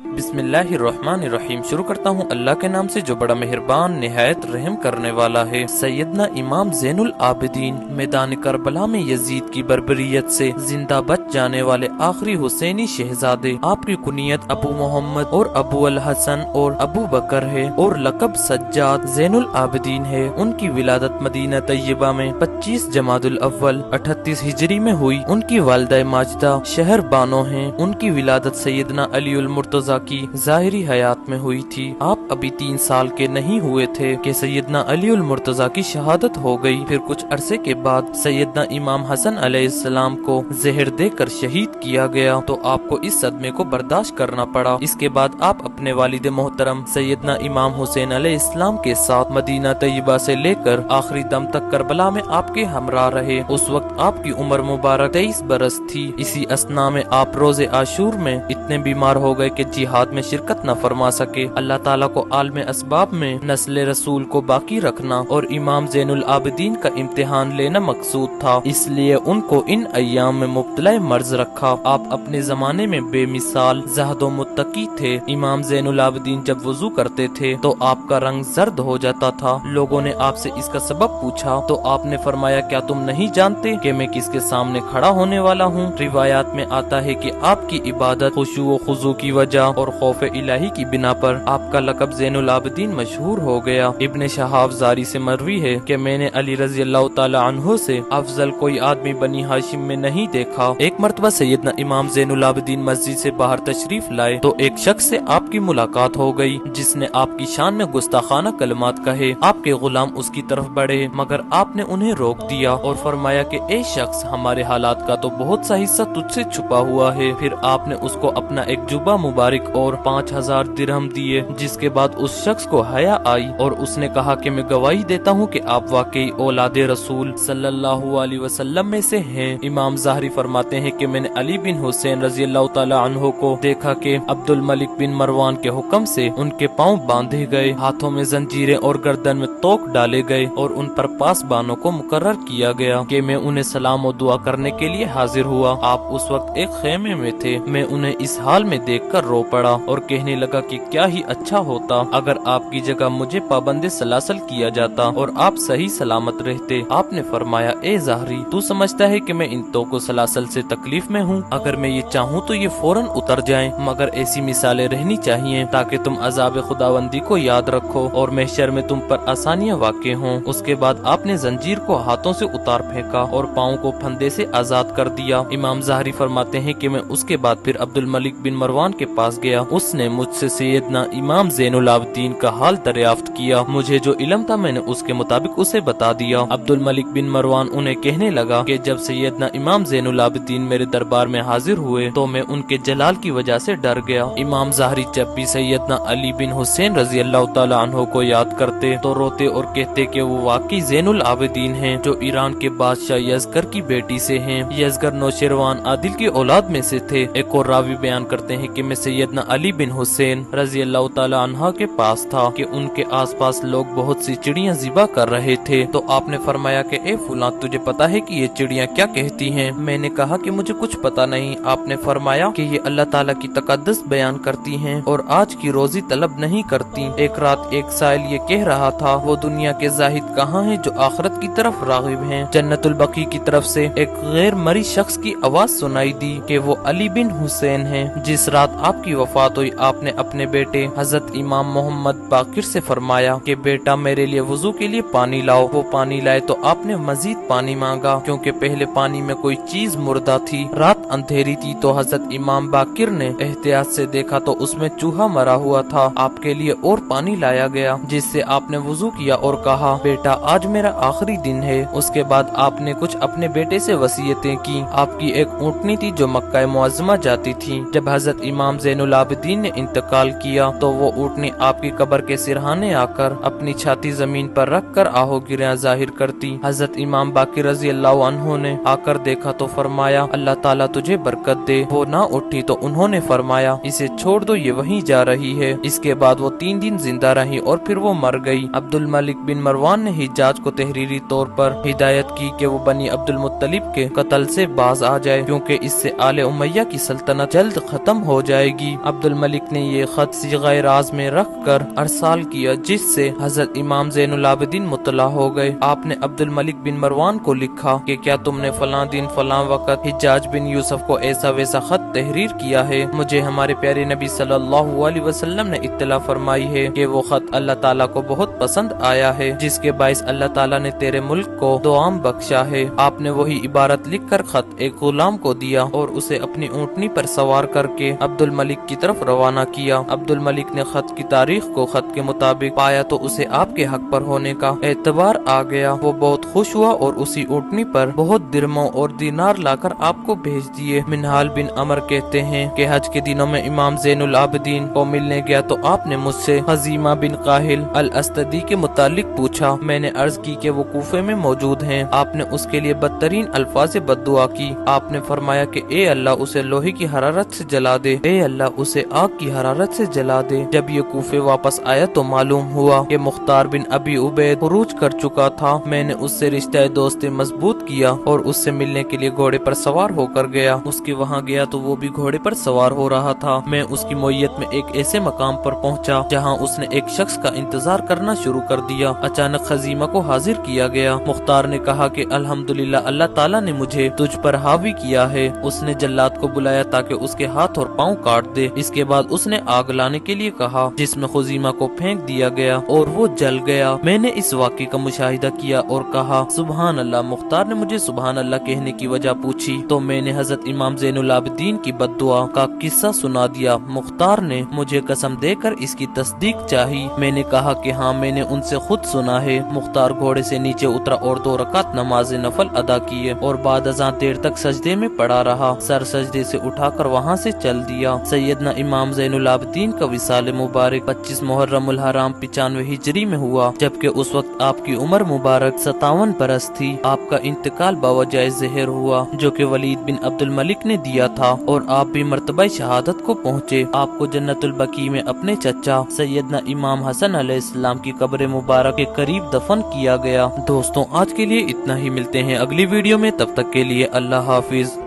बिस्मिल्लाहिर्रहमानिर्रहीम। शुरू करता हूँ अल्लाह के नाम से जो बड़ा मेहरबान निहायत रहम करने वाला है। सैयदना इमाम ज़ैनुल आबिदीन मैदान करबला में यजीद की बर्बरियत से जिंदा बच जाने वाले आखिरी हुसैनी शहजादे। आपकी कुनियत अबू मोहम्मद और अबू अल हसन और अबू बकर है और लकब सज्जाद ज़ैनुल आबिदीन है। उनकी विलादत मदीना तैयबा में 25 जमादुल अव्वल 38 हिजरी में हुई। उनकी वालिदा माजिदा शहर बानो है। उनकी विलादत सैयदना अली उल मुर्तजा की ज़ाहिरी हयात में हुई थी। आप अभी 3 साल के नहीं हुए थे कि सैयदना अली उल मुर्तजा की शहादत हो गई। फिर कुछ अरसे के बाद सैयदना इमाम हसन अलैहिस्सलाम को जहर देकर शहीद किया गया, तो आपको इस सदमे को बर्दाश्त करना पड़ा। इसके बाद आप अपने वालिद मोहतरम सैयदना इमाम हुसैन अलैहिस्सलाम के साथ मदीना तैयबा से लेकर आखिरी दम तक करबला में आपके हमरा रहे। उस वक्त आपकी उम्र मुबारक 23 बरस थी। इसी असना में आप रोजे आशूर में इतने बीमार हो गए कि जिहाद में शिरकत न फरमा सके। अल्लाह ताला को आलम असबाब में नस्ल रसूल को बाकी रखना और इमाम ज़ैनुल आबिदीन का इम्तिहान लेना मकसूद था, इसलिए उनको इन अय्याम में मुब्तला मर्ज रखा। आप अपने जमाने में बेमिसाल ज़ाहद व मुत्तकी थे। इमाम ज़ैनुल आबिदीन जब वुजू करते थे तो आपका रंग जर्द हो जाता था। लोगों ने आपसे इसका सबब पूछा तो आपने फरमाया, क्या तुम नहीं जानते कि मैं किसके सामने खड़ा होने वाला हूँ। रिवायात में आता है कि आपकी इबादत, खुशू व खुजू की वजह और खौफ इलाही की बिना पर आपका लक़ब ज़ैनुल आबिदीन मशहूर हो गया। इब्ने शहाब ज़ारी से मरवी है कि मैंने अली रज़ी अल्लाह तआला अन्हु से अफजल कोई आदमी बनी हाशिम में नहीं देखा। एक मर्तबा सैयदना इमाम ज़ैनुल आबिदीन मस्जिद से बाहर तशरीफ लाए तो एक शख्स से आपकी मुलाकात हो गई जिसने आपकी शान में गुस्ताखाना कलमात कहे। आपके गुलाम उसकी तरफ बढ़े मगर आपने उन्हें रोक दिया और फरमाया कि ए शख्स, हमारे हालात का तो बहुत सा हिस्सा तुझसे छुपा हुआ है। फिर आपने उसको अपना एक जुबा मुबारक और 5000 दिरहम दिए, जिसके बाद उस शख्स को हया आई और उसने कहा कि मैं गवाही देता हूँ कि आप वाकई औलादे रसूल सल्लल्लाहु अलैहि वसल्लम में से हैं। इमाम ज़ाहरी फरमाते हैं कि मैंने अली बिन हुसैन रज़ी अल्लाह तआला अन्हु को देखा कि अब्दुल मलिक बिन मरवान के हुक्म से उनके पाँव बांधे गए, हाथों में जंजीरें और गर्दन में तोक डाले गए और उन पर पासबानों को मुकर्रर किया गया कि मैं उन्हें सलाम और दुआ करने के लिए हाजिर हुआ। आप उस वक्त एक खेमे में थे। मैं उन्हें इस हाल में देखकर रो पड़ा और कहने लगा कि क्या ही अच्छा होता अगर आपकी जगह मुझे पाबंदे सलासल किया जाता और आप सही सलामत रहते। आपने फरमाया, ए ज़ाहरी, तू समझता है कि मैं इन तो को सलासल से तकलीफ में हूँ। अगर मैं ये चाहूँ तो ये फौरन उतर जाएं, मगर ऐसी मिसालें रहनी चाहिए ताकि तुम अजाब खुदावंदी को याद रखो और महशर में तुम पर आसानियाँ वाक़ई हों। उसके बाद आपने जंजीर को हाथों से उतार फेंका और पाँव को फंदे से आजाद कर दिया। इमाम ज़ाहरी फरमाते हैं कि मैं उसके बाद फिर अब्दुल मलिक बिन मरवान के पास गया। उसने मुझसे सैयदना इमाम ज़ैनुल आबिदीन का हाल दरियाफ्त किया। मुझे जो इल्म था मैंने उसके मुताबिक उसे बता दिया। अब्दुल मलिक बिन मरवान उन्हें कहने लगा कि जब सैयदना इमाम ज़ैनुल आबिदीन मेरे दरबार में हाजिर हुए तो मैं उनके जलाल की वजह से डर गया। इमाम ज़ाहरी जब भी सैयदना अली बिन हुसैन रज़ी अल्लाह तआला अन्हु को याद करते तो रोते और कहते कि वो वाकई ज़ैनुल आबिदीन हैं जो ईरान के बादशाह यज़गर की बेटी से हैं। यज़गर नौशेरवान आदिल की औलाद में से थे। एक और रावी बयान करते हैं कि मैं सैयदना अली बिन हुसैन रज़ी अल्लाह तआला अन्हा के पास था कि उनके आसपास लोग बहुत सी चिड़ियां ज़िबा कर रहे थे। तो आपने फरमाया कि ए फुलां, तुझे पता है कि ये चिड़ियां क्या कहती हैं? मैंने कहा कि मुझे कुछ पता नहीं। आपने फरमाया कि ये अल्लाह ताला की तकद्दुस बयान करती हैं और आज की रोजी तलब नहीं करती। एक रात एक साइल ये कह रहा था, वो दुनिया के जाहिद कहाँ हैं जो आखिरत की तरफ रागिब हैं। जन्नतुल बकी की तरफ से एक गैर मरी शख्स की आवाज सुनाई दी कि वो अली बिन हुसैन हैं। जिस रात आपकी वफात हुई आपने अपने बेटे हजरत इमाम मोहम्मद बाकिर से फरमाया कि बेटा मेरे लिए वुजू के लिए पानी लाओ। वो पानी लाए तो आपने मजीद पानी मांगा क्योंकि पहले पानी में कोई चीज मुर्दा थी। रात अंधेरी थी तो हजरत इमाम बाकिर ने एहतियात से देखा तो उसमें चूहा मरा हुआ था। आपके लिए और पानी लाया गया जिससे आपने वुजू किया और कहा, बेटा आज मेरा आखिरी दिन है। उसके बाद आपने कुछ अपने बेटे से वसीयतें की। आपकी एक ऊँटनी थी जो मक्का मुअज़्ज़मा जाती थी। जब हजरत इमाम ज़ैनुल आबिदीन ने इंतकाल किया तो वो ऊँटनी आपकी कब्र के सिरहाने आकर अपनी छाती जमीन पर रख कर आहोगिरियां जाहिर करती। हजरत इमाम बाकिर रज़ी अल्लाह अन्हु ने आकर देखा तो फरमाया, अल्लाह ताला तुझे बरकत दे। वो ना उठी तो उन्होंने फरमाया, इसे छोड़ दो, ये वहीं जा रही है। इसके बाद वो 3 दिन जिंदा रही और फिर वो मर गई। अब्दुल मलिक बिन मरवान ने हिजाज को तहरीरी तौर पर हिदायत की कि वो बनी अब्दुल मुत्तलिब के कत्ल से बाज आ जाए क्योंकि इससे आले उमैया की सल्तनत जल्द खत्म हो जाएगी। عبد الملک نے یہ خط صیغہ راز میں رکھ کر ارسال کیا، جس سے حضرت امام زین العابدین مطلع ہو گئے۔ آپ نے عبد الملک بن مروان کو لکھا کہ کیا تم نے فلاں دن فلاں وقت حجاج بن یوسف کو ایسا ویسا خط تحریر کیا ہے؟ مجھے ہمارے پیارے نبی صلی اللہ علیہ وسلم نے اطلاع فرمائی ہے کہ وہ خط اللہ تعالیٰ کو بہت پسند آیا ہے، جس کے باعث اللہ تعالیٰ نے تیرے ملک کو دوام بخشا ہے۔ آپ نے وہی عبارت لکھ کر خط ایک غلام کو دیا اور اسے اپنی اونٹنی پر سوار کر کے عبد الملک کی طرف روانہ کیا۔ عبد الملک نے خط کی تاریخ کو خط کے مطابق پایا تو اسے آپ کے حق پر ہونے کا اعتبار آ گیا۔ وہ بہت خوش ہوا اور اسی اونٹنی پر بہت درموں اور دینار لا کر آپ کو بھیج دیے۔ منہال بن عمر کہتے ہیں کہ حج کے دنوں میں امام زین العابدین کو ملنے گیا تو آپ نے مجھ سے خزیمہ بن قاہل الاسدی کے متعلق پوچھا۔ میں نے عرض کی کہ وہ کوفے میں موجود ہیں۔ آپ نے اس کے لیے بدترین الفاظ بد دعا کی۔ آپ نے فرمایا کہ اے اللہ اسے لوہے کی حرارت سے جلا دے، اے اللہ اسے آگ کی حرارت سے جلا دے۔ جب یہ کوفے واپس آیا تو معلوم ہوا کہ مختار بن ابی عبید خروج کر چکا تھا۔ میں نے اس سے رشتہ دوستی مضبوط کیا اور اس سے ملنے کے لیے گھوڑے پر سوار ہو کر گیا۔ اس کے وہاں گیا تو وہ بھی گھوڑے پر سوار ہو رہا تھا۔ میں اس کی معیت میں ایک ایسے مقام پر پہنچا جہاں اس نے ایک شخص کا انتظار کرنا شروع کر دیا۔ اچانک خزیمہ کو حاضر کیا گیا۔ مختار نے کہا کہ الحمدللہ اللہ تعالیٰ نے مجھے تجھ پر حاوی کیا ہے۔ اس نے جلاد کو بلایا تاکہ اس کے ہاتھ اور پاؤں کاٹ دے۔ اس کے بعد اس نے آگ لانے کے لیے کہا جس میں خزیمہ کو پھینک دیا گیا اور وہ جل گیا۔ میں نے اس واقعے کا مشاہدہ کیا اور کہا سبحان اللہ۔ مختار نے مجھے سبحان اللہ کہنے کی وجہ پوچھی تو میں نے حضرت امام زین العابدین کی بد دعا کا قصہ سنا دیا۔ مختار نے مجھے قسم دے کر اس کی تصدیق چاہی۔ میں نے کہا کہ ہاں میں نے ان سے خود سنا ہے۔ مختار گھوڑے سے نیچے اترا اور 2 رکعت نماز نفل ادا کیے اور بعد ازاں دیر تک سجدے میں پڑا رہا۔ سر سجدے سے اٹھا کر وہاں سے چل دیا۔ سیدنا امام زین العابدین کا وصال مبارک 25 محرم الحرام 95 ہجری میں ہوا، جبکہ اس وقت آپ کی عمر مبارک 57 برس تھی۔ آپ کا انتقال باوجہ زہر ہوا جو کہ ولید بن عبد الملک نے دیا تھا اور آپ بھی مرتبہ شہادت کو پہنچے۔ آپ کو جنت البقیع میں اپنے چچا سیدنا امام حسن علیہ السلام کی قبر مبارک کے قریب دفن کیا گیا۔ دوستوں آج کے لیے اتنا ہی، ملتے ہیں اگلی ویڈیو میں، تب تک کے لیے اللہ حافظ۔